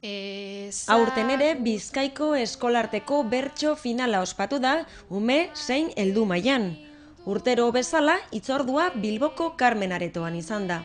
Aurten ere Bizkaiko eskolarteko bertso finala ospatu da ume zein heldu mailan. Urtero bezala hitzordua Bilboko Carmen Aretoan izan da.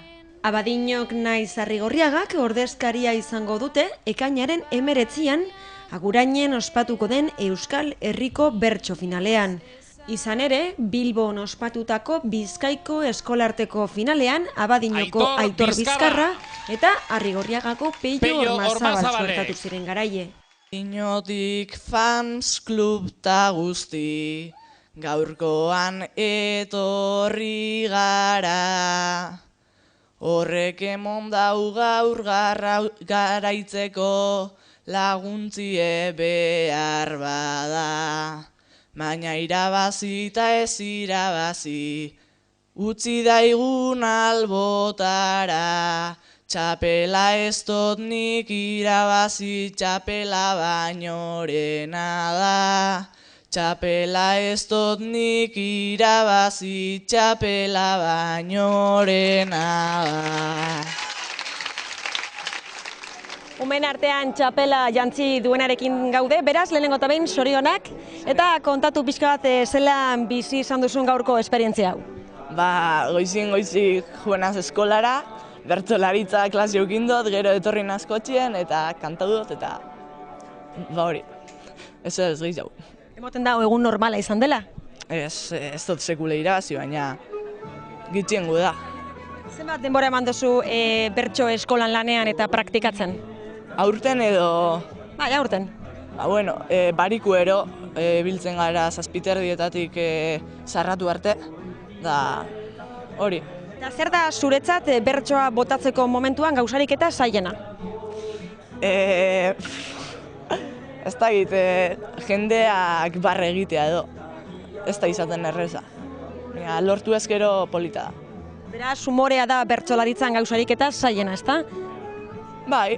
Abadinok naiz Arrigorriagak ordezkaria izango dute ekainaren 19an Agurainen ospatuko den Euskal Herriko bertso finalean. Izan ere, Bilbon ospatutako Bizkaiko eskolarteko finalean Abadinoko Aitor Bizkarra eta Arrigorriagako Peio Ormazabal suertatu ziren garaie. Inotik fans klub ta guzti, gaurkoan etorri gara. Horrek emon dau gaur garaitzeko laguntzie behar bada. Baina irabazi eta ez irabazi, utzi daigun albotara. Txapela ez dut nik irabazi, txapela bainorena da. Txapela ez dut nik irabazi, txapela bainorena da. Umen artean txapela jantzi duenarekin gaude, beraz, lehenengo eta behin zorionak, eta kontatu pixka bat zelan bizi izan duzun gaurko esperientzia hau. Goizik juenaz eskolara, bertsolaritza klase eukin dut, gero etorri nazkotxien, eta kanta dut, eta hori, ez gehiago. Emoten dago egun normala izan dela? Ez dut sekule irabazi, baina gitxiengu da. Zenbat denbora eman duzu bertso eskolan lanean eta praktikatzen? Aurten edo... Bai, aurten. Barikuero biltzen gara zazpiterdietatik sarratu arte, da hori. Eta zer da zuretzat bertsoa botatzeko momentuan gauzarik eta zailena? Ez da jendeak barre egitea edo, ez da izaten erreza. Lortu ezkero polita da. Beraz, humorea da bertsolaritzan gauzarik eta zailena, ezta? Bai,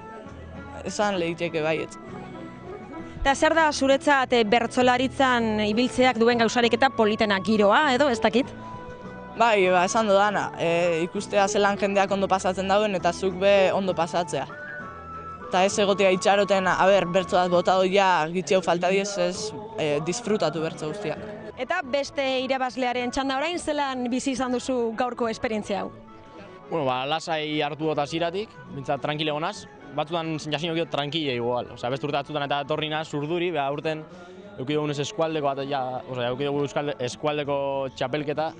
esan lehiteke baiet. Eta zer da zuretzat bertsolaritzan ibiltzeak duen gauzarik eta politena giroa, edo, ez dakit? Bai, esan dudana, ikustea zelan jendeak ondo pasatzen dauen eta zuk be ondo pasatzea. Eta ez egotea itxaroten, bertsoat bota doia gitxeu falta diez, ez disfrutatu bertso guztiak. Eta beste irabazlearen txanda orain zelan bizi izan duzu gaurko esperientzia hau? Lasai hartu dut hasieratik, bintzat tranquile gonaz. Batzutan jasin eukidot tranquile igual. Beste urte batzutan eta etorri naz urduri, aurten eukidugunez eskualdeko eskualdeko txapelketa,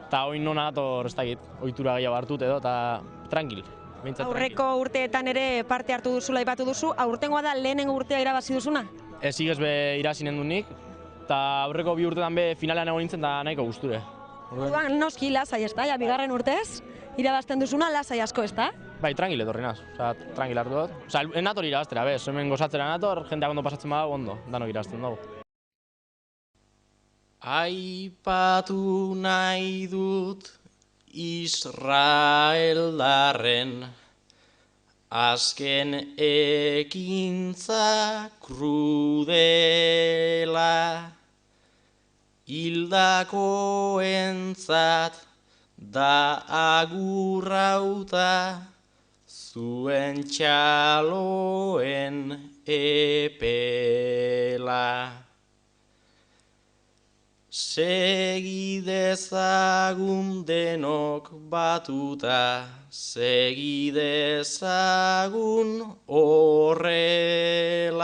eta oin nona dator ez dakit, ohitura gehiago hartut edo, eta tranquil. Aurreko urteetan ere parte hartu duzula aipatu duzu, aurtengoa da lehenengo urtea irabazi duzuna? Ez igez be irazinen du nik, eta aurreko bi urtetan be finalean egon nintzen da nahiko gusture. Orduan noski lasai ez da, bigarren urtez, irabazten duzuna lasai asko ez da? Bai, tranquil etorri naz, tranquil hartu dut. Enator irabaztera, hemen gozatzera nator, jendeak ondo pasatzen badago ondo, danok irabazten dugu. Aipatu nahi dut Israeldarren azken ekintza krudela, hildakoentzat da agurrauta zuen txaloen epela. Segi dezagun denok batuta, segi dezagun horrela.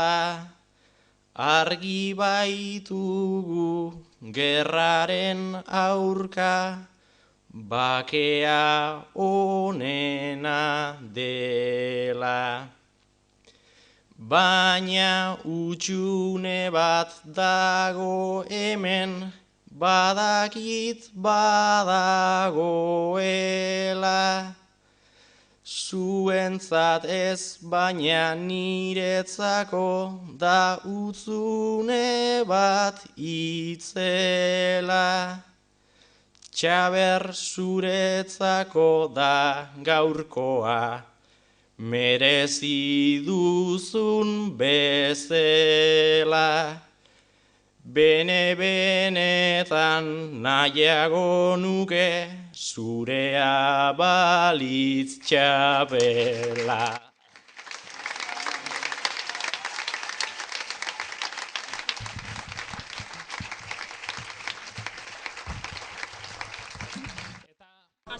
Argi baitugu gerraren aurka, bakea onena dela. Baina utxune bat dago hemen, badakit badagoela. Zuentzat ez baina niretzako da utzune bat itzela. Txaber zuretzako da gaurkoa, merezi duzun bezela. Benetan nahiago nuke zurea balitz txapela.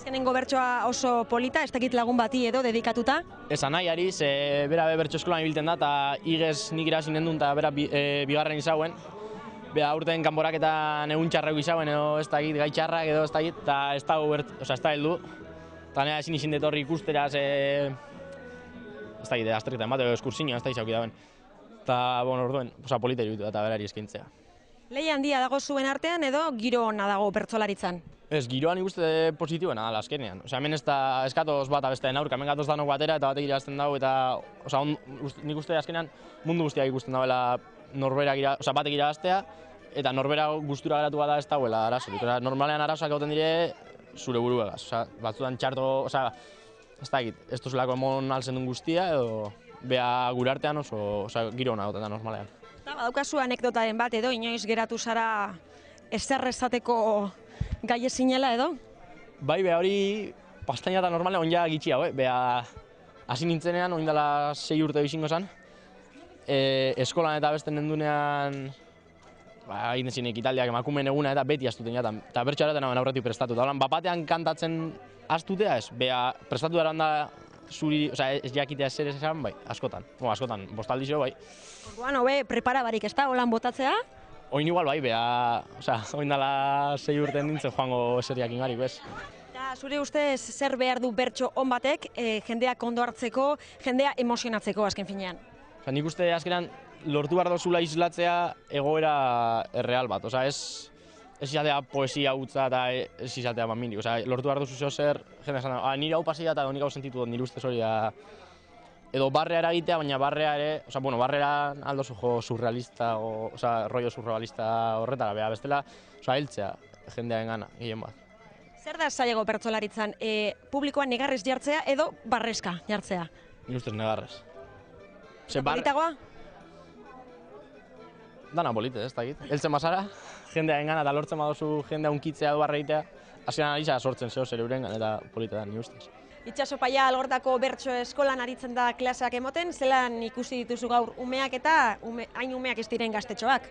Azkenengo bertsoa oso polita, ez dakit lagun bati edo dedikatuta. Esan nahi ari, ze bera bertso eskolan ibiltzen da, eta igez nik irasin nendun, eta bera bigarren izauen. Bera aurten kanporaketan egun txarrak izauen, edo ez dakit, gai txarrak edo ez dakit, eta ez da heldu. Eta nire ezin izin detorri ikustera, ez dakit, azterketan bat, edo eskursinioa, ez da izauki dauen. Eta, orduen, polita iruditu eta berari eskaintzea. Lehi handia dago zuen artean edo giro ona dago bertsolaritzan? Ez, giroan ikuste positiboena dala azkenean. Hemen ez da eskatoz bat abestean aurka, hemen gatoz danok batera eta batek irabazten dago, eta nik uste azkenean mundu guztiak ikusten dagoela batek irabaztea, eta norbera gustura geratu bada ez dagoela arazorik. Normalean arazoak gauten dire zure buruegaz. Batzutan txarto, ez dakit, ez duzulako emon alzen duen guztia, edo beha gure artean oso giro ona gauten da normalean. Eta badaukazu anekdotaren bat edo, inoiz geratu zara ezer esateko gai ezinela edo? Bai, beha hori pastaina eta normalean onja gitxi hau, beha hasi nintzenean, oindala 6 urte bizingo zen. Eskolan eta besten nendunean egiten ziren ekitaldiak emakumeen eguna eta beti astuten jaten. Eta bertsoa eraten hauen aurretik prestatu. Eta bapatean kantatzen astutea ez, beha prestatu eran da zuri, ez jakitea zer esan, bai, askotan. Askotan, bostaldizio, bai. Orduan, hobe, prepara barik ez da, holan botatzea? Oin igual, bai, beha, oin dala 6 urte nintzen joango eseriak ingarik, bez. Eta zure ustez zer behar du bertso on batek, jendeak ondo hartzeko, jendea emozionatzeko azken finean? Nik uste azkenan lortu behar dozula islatzea egoera erreal bat, ez izatea poesia hutza eta ez izatea mindik, lortu behar duzu zer, jende esan da, nire hau pasia eta nik hau sentitu dut nire ustez hori da, edo barrea eragitea, baina barrea ere, barrera aldo zujo surrealista, rollo surrealista horretara, beha bestela, heltzea jendearen gana, gehien bat. Zer da zailago bertsolaritzan, publikoan negarrez jartzea edo barrezka jartzea? Nik ustez negarrez. Politagoa? Dana polite, ez dakit. Heltzen bazara, jendearen gana eta lortzen badozu jendea unkitzea edo barreitea, hasieran ari zara sortzen zeo zer euren eta polite da, ni ustez. Itxaso Paia Algortako bertso eskolan aritzen da klaseak emoten, zelan ikusi dituzu gaur umeak eta hain umeak ez diren gaztetxoak?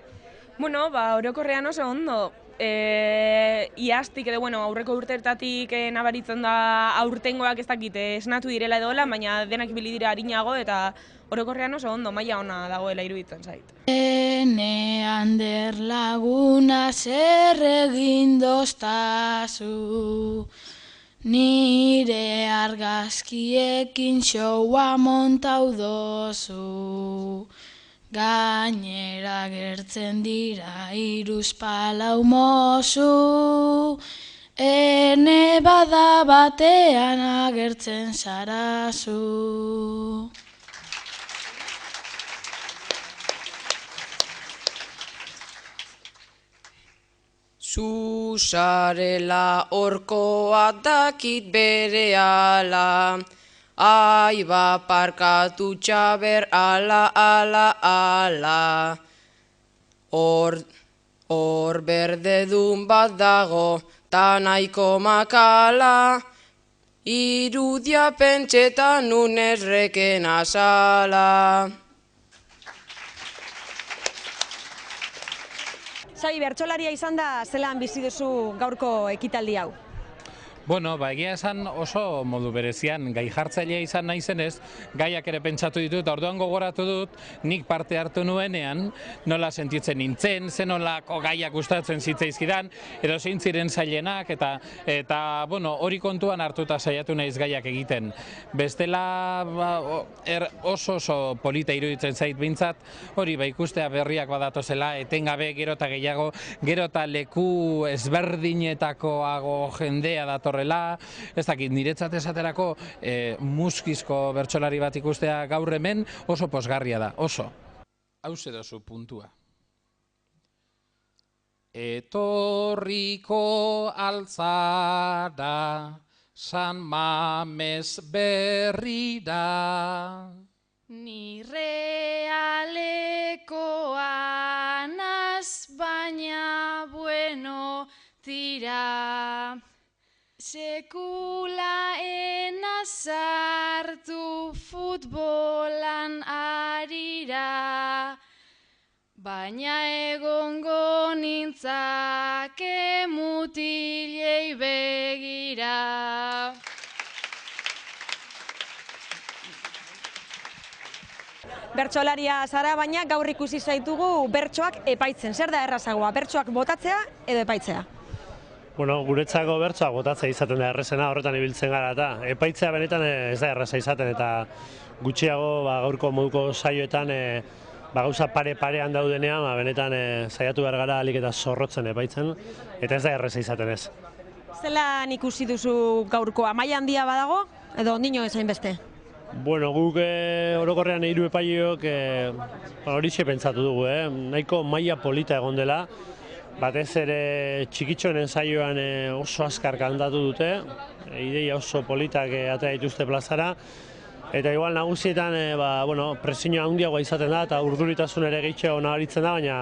Orokorrean oso ondo. Iaztik edo, aurreko urteetatik nabaritzen da aurtengoak ez dakit esnatu direla edo baina denak ibili dira arinago eta orokorrean oso ondo, maila ona dagoela iruditzen zait. Ander laguna zer egin doztazu, nire argazkiekin showa montau dozu. Gainera gertzen dira hiruzpalau mozu, ene bada batean agertzen zarazu. Zuzarela orkoa dakit berehala, aiba parkatu txaber ala. Hor berdedun bat dago, ta nahiko makala, irudia pentsetan unerreken azala. Xabi, bertsolaria izan da zelan bizi duzu gaurko ekitaldi hau? Egia esan oso modu berezian, gai jartzailea izan naizenez, gaiak ere pentsatu ditut, eta orduan gogoratu dut, nik parte hartu nuenean, nola sentitzen nintzen, zen nolako gaiak gustatzen zitzaizkidan, edo zein ziren zailenak, eta hori kontuan hartuta saiatu naiz gaiak egiten. Bestela oso polita iruditzen zait bintzat, hori ikustea berriak badatozela, etengabe gero eta gehiago, gero eta leku ezberdinetakoago jendea dator ez dakit, niretzat esaterako muskizko bertsolari bat ikustea gaur hemen oso posgarria da, oso. Hauze dozu puntua. Etorriko altzara, San Mames berrira. Ni realekoa naz, baina bueno tira. Sekula enazartu futbolan arira, baina egongo nintzake mutilei begira. Bertsolaria zara, baina gaur ikusi zaitugu bertsoak epaitzen. Zer da errazagoa, bertsoak botatzea edo epaitzea? Bueno, guretzako bertsoak botatzea izaten da errazena, horretan ibiltzen gara eta epaitzea benetan ez da erraza izaten eta gutxiago gaurko moduko saioetan gauza pare-parean daudenean benetan saiatu behar gara alik eta zorrotzen epaitzen eta ez da erraza izaten ez. Zelan ikusi duzu gaurkoa, maila handia badago edo ondino ezain beste? Bueno, guk orokorrean 3 epaileok horixe pentsatu dugu, nahiko maila polita egon dela, batez ere txikitxoen saioan oso azkar kantatu dute, ideia oso politak atera dituzte plazara, eta igual nagusietan presioa handiagoa izaten da eta urduritasun ere gehiago nabaritzen da, baina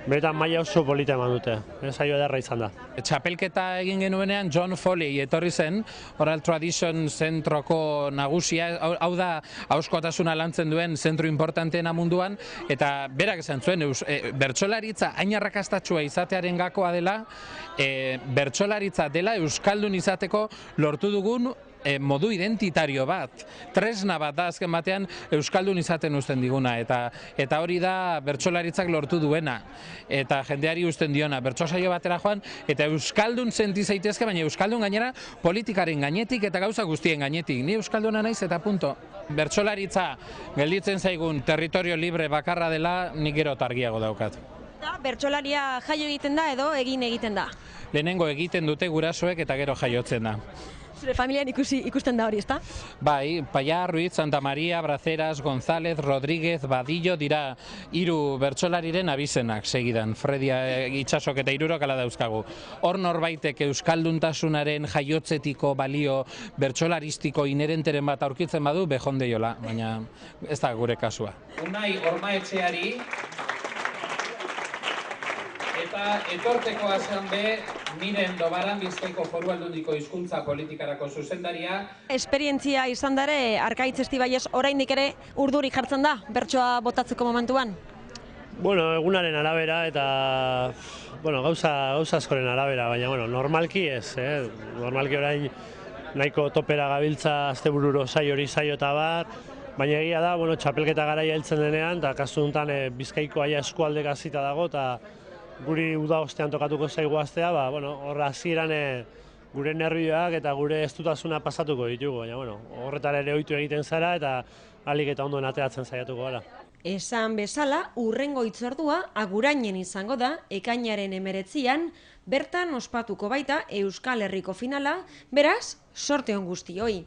benetan maila oso polita eman dute, saio ederra izan da. Txapelketa egin genuenean John Foley etorri zen, Oral Tradition zentroko nagusia, hau da ahozkotasuna lantzen duen zentro importanteena munduan, eta berak esan zuen, bertsolaritza hain arrakastatsua izatearen gakoa dela, bertsolaritza dela euskaldun izateko lortu dugun modu identitario bat, tresna bat da azken batean euskaldun izaten uzten diguna, eta hori da bertsolaritzak lortu duena, eta jendeari uzten diona, bertso saio batera joan, eta euskaldun senti zaitezke, baina euskaldun gainera politikaren gainetik eta gauza guztien gainetik, ni euskalduna naiz eta punto. Bertsolaritza gelditzen zaigun territorio libre bakarra dela, nik gero argiago daukat. Bertsolaria jaio egiten da edo egin egiten da? Lehenengo egiten dute gurasoek eta gero jaiotzen da. Zure familian ikusten da hori, ezta? Bai, Paya, Ruiz, Santa Maria, Braceras, González, Rodríguez, Badillo dira 3 bertsolariren abizenak segidan. Fredia Itxasok eta 3 ala dauzkagu. Hor norbaitek euskalduntasunaren jaiotzetiko balio bertsolaristiko inerenteren bat aurkitzen badu, bejondeiola, baina ez da gure kasua. Unai Ormaetxeari eta etortekoa zen be Miren Dobaran Bizkaiko Foru Aldundiko hizkuntza politikarako zuzendaria. Esperientzia izan dare, Arkaitz Estibaiez oraindik ere urduri jartzen da, bertsoa botatzeko momentuan? Bueno, egunaren arabera eta gauza askoren arabera, baina normalki ez, normalki orain nahiko topera gabiltza astebururo saio eta bar, baina egia da, txapelketa garaia heltzen denean, eta kasu honetan Bizkaiko aia eskualdeka zita dago, eta guri uda ostean tokatuko zaigu astea, hor hasieran gure nervioak eta gure estutasuna pasatuko ditugu, baina horretara ere ohitu egiten zara eta ahalik eta ondoen ateratzen saiatuko gara. Esan bezala, hurrengo hitzordua Agurainen izango da, ekainaren 19an, bertan ospatuko baita Euskal Herriko finala, beraz, sorte on guztioi.